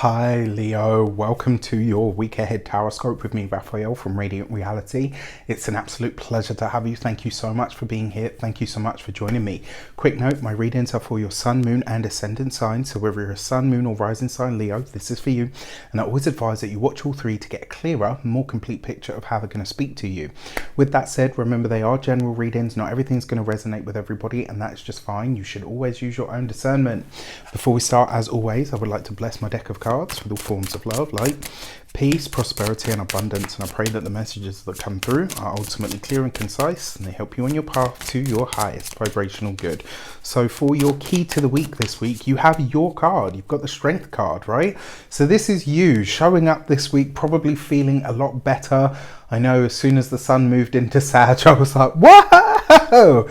Hi Leo, welcome to your week ahead Taroscope with me, Raphael from Radiant Reality. It's an absolute pleasure to have you. Thank you so much for being here. Thank you so much for joining me. Quick note, my readings are for your sun, moon and ascendant sign. So whether you're a sun, moon or rising sign Leo, this is for you. And I always advise that you watch all three to get a clearer, more complete picture of how they're going to speak to you. With that said, remember they are general readings. Not everything's going to resonate with everybody, and that's just fine. You should always use your own discernment. Before we start, as always, I would like to bless my deck of cards with all forms of love, light, peace, prosperity and abundance, and I pray that the messages that come through are ultimately clear and concise, and they help you on your path to your highest vibrational good. So for your key to the week this week, you have your card. You've got the strength card, right? So this is you showing up this week, probably feeling a lot better. I know as soon as the sun moved into Sag, I was like, whoa!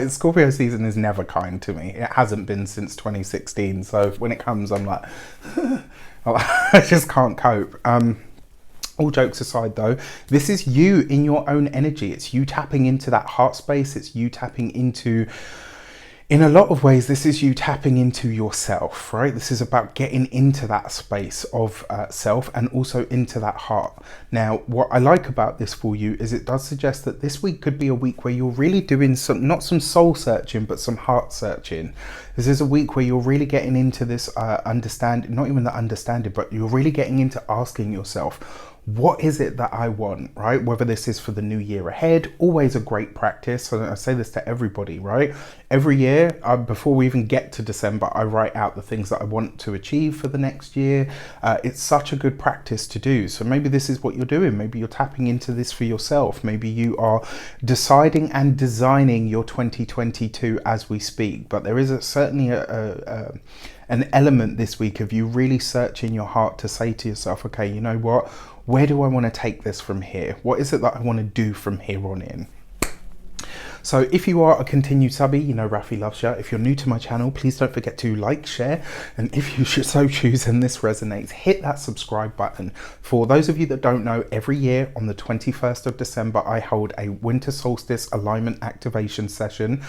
Scorpio season is never kind to me. It hasn't been since 2016. So when it comes, I'm like, I just can't cope. All jokes aside though, this is you in your own energy. It's you tapping into that heart space. It's you tapping into, in a lot of ways, this is you tapping into yourself, right? This is about getting into that space of self and also into that heart. Now, what I like about this for you is it does suggest that this week could be a week where you're really doing some, not some soul searching, but some heart searching. This is a week where you're really getting into this understanding, not even the understanding, but you're really getting into asking yourself, what is it that I want, right? Whether this is for the new year ahead, always a great practice. And I say this to everybody, right? Every year, before we even get to December, I write out the things that I want to achieve for the next year. It's such a good practice to do. So maybe this is what you're doing. Maybe you're tapping into this for yourself. Maybe you are deciding and designing your 2022 as we speak. But there is certainly an element this week of you really searching your heart to say to yourself, okay, you know what? Where do I want to take this from here? What is it that I want to do from here on in? So if you are a continued subby, you know Rafi loves you. If you're new to my channel, please don't forget to like, share, and if you should so choose and this resonates, hit that subscribe button. For those of you that don't know, every year on the 21st of December, I hold a winter solstice alignment activation session.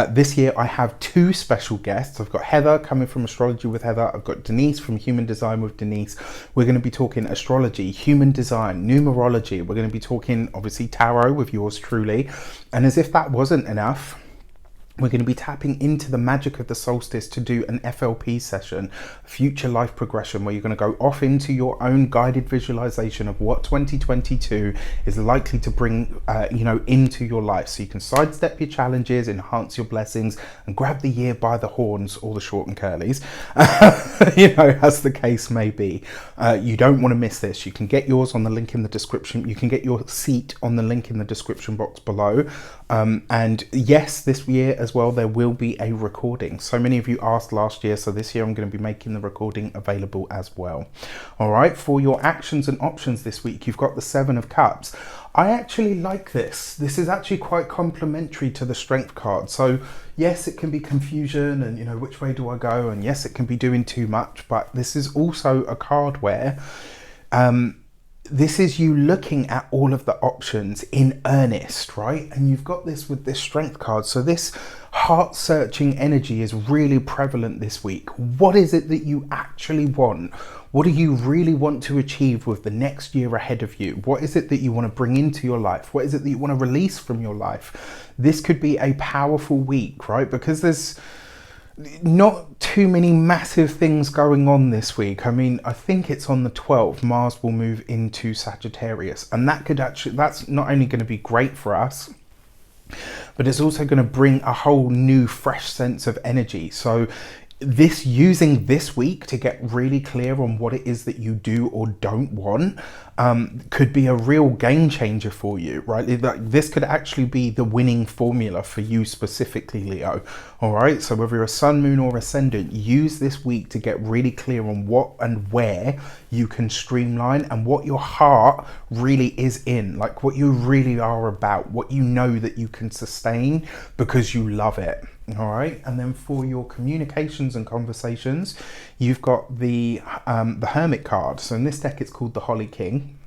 This year I have two special guests. I've got Heather coming from Astrology with Heather. I've got Denise from Human Design with Denise. We're going to be talking astrology, human design, numerology. We're going to be talking obviously tarot with yours truly. And as if that wasn't enough, we're going to be tapping into the magic of the solstice to do an FLP session, future life progression, where you're going to go off into your own guided visualization of what 2022 is likely to bring, into your life. So you can sidestep your challenges, enhance your blessings, and grab the year by the horns or the short and curlies, as the case may be. You don't want to miss this. You can get yours on the link in the description. You can get your seat on the link in the description box below. And yes, this year as well, there will be a recording. So many of you asked last year, so this year I'm going to be making the recording available as well. All right, for your actions and options this week, you've got the 7 of Cups. I actually like this. This is actually quite complementary to the Strength card. So yes, it can be confusion and, which way do I go? And yes, it can be doing too much, but this is also a card where this is you looking at all of the options in earnest, right? And you've got this with this Strength card. So this heart-searching energy is really prevalent this week. What is it that you actually want? What do you really want to achieve with the next year ahead of you? What is it that you want to bring into your life? What is it that you want to release from your life? This could be a powerful week, right? Because there's not too many massive things going on this week. I mean, I think it's on the 12th, Mars will move into Sagittarius, and that's not only going to be great for us, but it's also going to bring a whole new fresh sense of energy. So using this week to get really clear on what it is that you do or don't want could be a real game changer for you, right? This could actually be the winning formula for you specifically, Leo. All right, so whether you're a sun, moon or ascendant, use this week to get really clear on what and where you can streamline and what your heart really is in, like what you really are about, what you know that you can sustain because you love it. All right, and then for your communications and conversations, you've got the Hermit card. So in this deck, it's called the Holly King.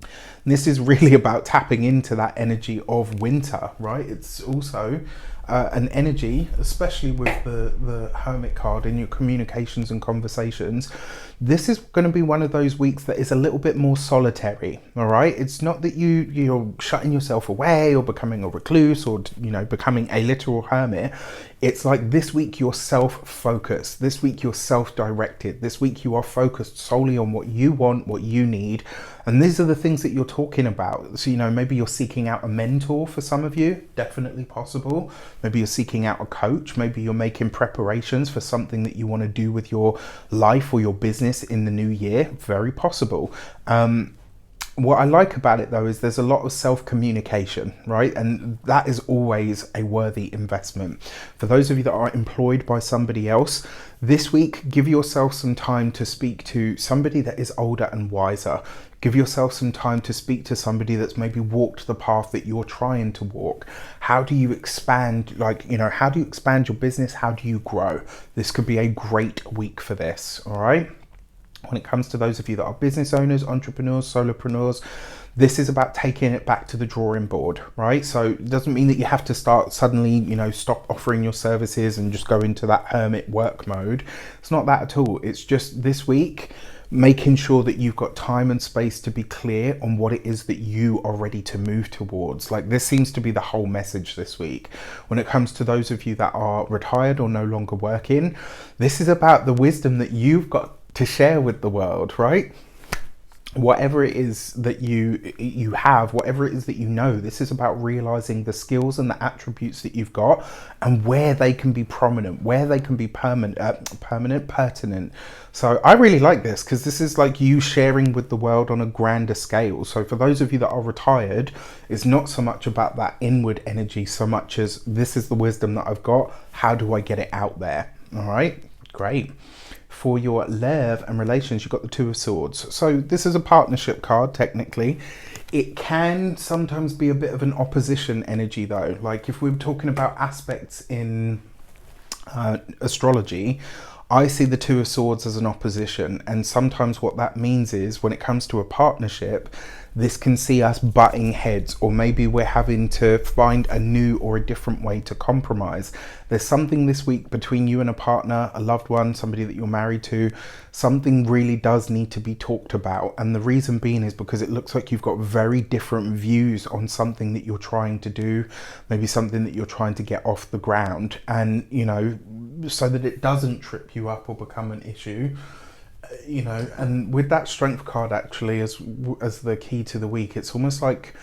And this is really about tapping into that energy of winter, right? It's also an energy, especially with the Hermit card in your communications and conversations. This is going to be one of those weeks that is a little bit more solitary, all right? It's not that you're shutting yourself away or becoming a recluse or, you know, becoming a literal hermit. It's like this week you're self-focused. This week you're self-directed. This week you are focused solely on what you want, what you need. And these are the things that you're talking about. So, you know, maybe you're seeking out a mentor for some of you, definitely possible. Maybe you're seeking out a coach. Maybe you're making preparations for something that you want to do with your life or your business in the new year, very possible. What I like about it though is there's a lot of self-communication, right? And that is always a worthy investment. For those of you that are employed by somebody else, this week, give yourself some time to speak to somebody that is older and wiser. Give yourself some time to speak to somebody that's maybe walked the path that you're trying to walk. How do you expand, like, you know, how do you expand your business? How do you grow? This could be a great week for this, all right? When it comes to those of you that are business owners, entrepreneurs, solopreneurs, this is about taking it back to the drawing board, right? So it doesn't mean that you have to start suddenly, you know, stop offering your services and just go into that hermit work mode. It's not that at all. It's just this week, making sure that you've got time and space to be clear on what it is that you are ready to move towards. Like, this seems to be the whole message this week. When it comes to those of you that are retired or no longer working, this is about the wisdom that you've got to share with the world, right? Whatever it is that you have, whatever it is that you know, this is about realizing the skills and the attributes that you've got and where they can be prominent, where they can be pertinent. So I really like this because this is like you sharing with the world on a grander scale. So for those of you that are retired, it's not so much about that inward energy so much as this is the wisdom that I've got. How do I get it out there? All right, great. For your love and relations, you've got the Two of Swords. So this is a partnership card, technically. It can sometimes be a bit of an opposition energy, though. Like if we're talking about aspects in astrology, I see the Two of Swords as an opposition. And sometimes what that means is when it comes to a partnership, this can see us butting heads, or maybe we're having to find a new or a different way to compromise. There's something this week between you and a partner, a loved one, somebody that you're married to. Something really does need to be talked about. And the reason being is because it looks like you've got very different views on something that you're trying to do, maybe something that you're trying to get off the ground. And, you know, so that it doesn't trip you up or become an issue. You know, and with that Strength card actually as the key to the week, it's almost like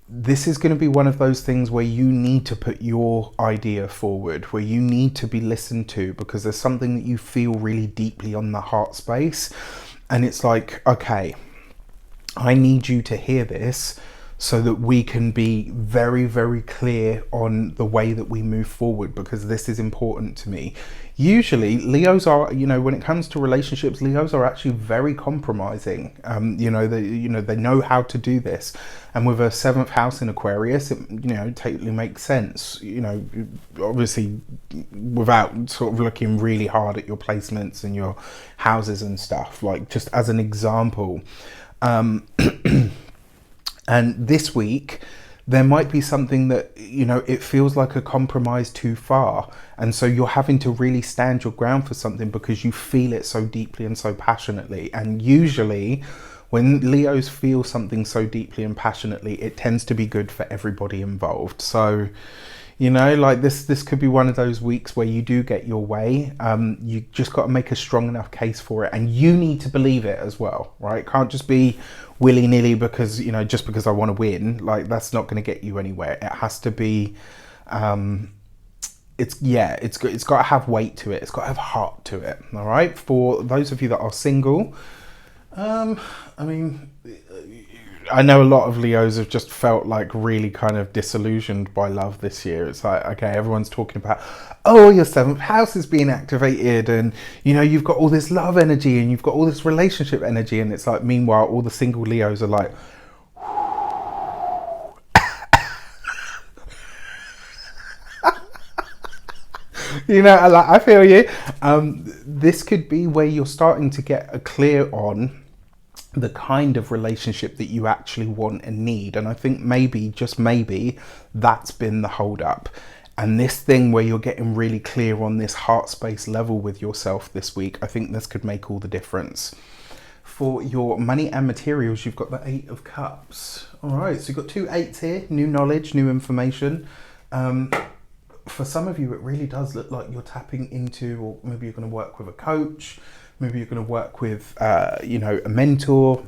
this is going to be one of those things where you need to put your idea forward, where you need to be listened to because there's something that you feel really deeply on the heart space. And it's like, okay, I need you to hear this so that we can be very, very clear on the way that we move forward, because this is important to me. Usually Leos are, you know, when it comes to relationships, Leos are actually very compromising. They know how to do this. And with a 7th house in Aquarius, it, you know, totally makes sense. You know, obviously without sort of looking really hard at your placements and your houses and stuff, like just as an example. And this week, there might be something that, you know, it feels like a compromise too far. And so you're having to really stand your ground for something because you feel it so deeply and so passionately. And usually when Leos feel something so deeply and passionately, it tends to be good for everybody involved. So, you know, like this could be one of those weeks where you do get your way. You just got to make a strong enough case for it, and you need to believe it as well, right? It can't just be willy-nilly because, you know, just because I want to win. Like, that's not going to get you anywhere. It has to be, it's got to have weight to it. It's got to have heart to it. All right. For those of you that are single, I mean, I know a lot of Leos have just felt like really kind of disillusioned by love this year. It's like, okay, everyone's talking about, oh, your 7th house is being activated and, you know, you've got all this love energy and you've got all this relationship energy. And it's like, meanwhile, all the single Leos are like, you know, I feel you. This could be where you're starting to get a clear on the kind of relationship that you actually want and need. And I think maybe, just maybe, that's been the hold up. And this thing where you're getting really clear on this heart space level with yourself this week, I think this could make all the difference. For your money and materials, you've got the 8 of Cups. All right, so you've got 2 8s here, new knowledge, new information. For some of you, it really does look like you're tapping into, or maybe you're going to work with a coach, maybe you're going to work with, you know, a mentor,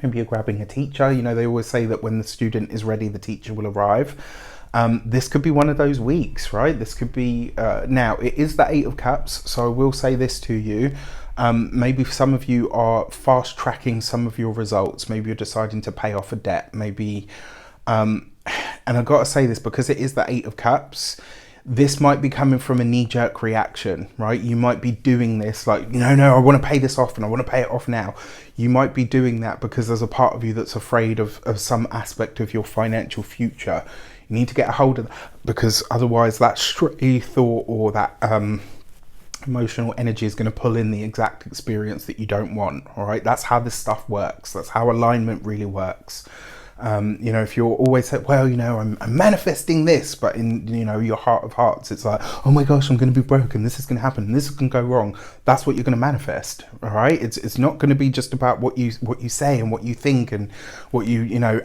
maybe you're grabbing a teacher. You know, they always say that when the student is ready, the teacher will arrive. This could be one of those weeks, right? This could be, now it is the 8 of Cups, so I will say this to you. Maybe some of you are fast tracking some of your results. Maybe you're deciding to pay off a debt. Maybe, and I've got to say this because it is the 8 of Cups. This might be coming from a knee-jerk reaction, right? You might be doing this like, no, I want to pay this off and I want to pay it off now. You might be doing that because there's a part of you that's afraid of some aspect of your financial future. You need to get a hold of that, because otherwise that stray thought or that emotional energy is going to pull in the exact experience that you don't want. All right, that's how this stuff works. That's how alignment really works. You know, if you're always saying, well, you know, I'm manifesting this, but in, you know, your heart of hearts, it's like, oh my gosh, I'm going to be broken. This is going to happen. And this is going to go wrong. That's what you're going to manifest. All right. It's not going to be just about what you say and what you think and what you know,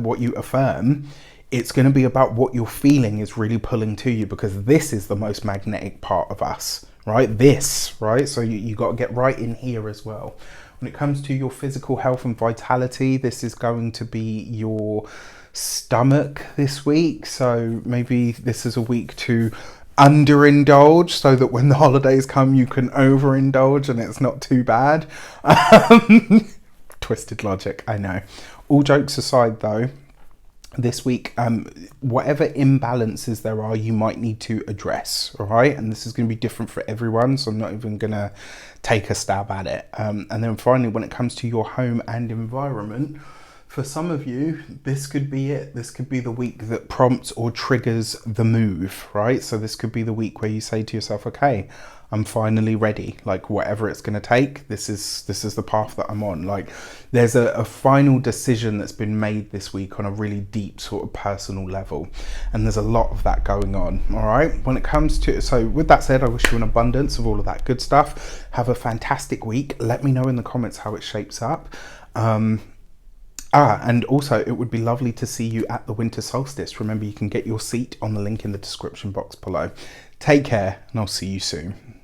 what you affirm. It's going to be about what you're feeling is really pulling to you, because this is the most magnetic part of us, right? This, right? So you got to get right in here as well. When it comes to your physical health and vitality, this is going to be your stomach this week. So maybe this is a week to underindulge so that when the holidays come, you can overindulge and it's not too bad. Twisted logic, I know. All jokes aside though, this week, whatever imbalances there are, you might need to address, all right? And this is going to be different for everyone, so I'm not even going to take a stab at it. And then finally, when it comes to your home and environment, for some of you, this could be it. This could be the week that prompts or triggers the move, right? So this could be the week where you say to yourself, okay, I'm finally ready. Like whatever it's going to take, this is the path that I'm on. Like there's a final decision that's been made this week on a really deep sort of personal level. And there's a lot of that going on. All right. When it comes to, so with that said, I wish you an abundance of all of that good stuff. Have a fantastic week. Let me know in the comments how it shapes up. And also it would be lovely to see you at the winter solstice. Remember, you can get your seat on the link in the description box below. Take care, and I'll see you soon.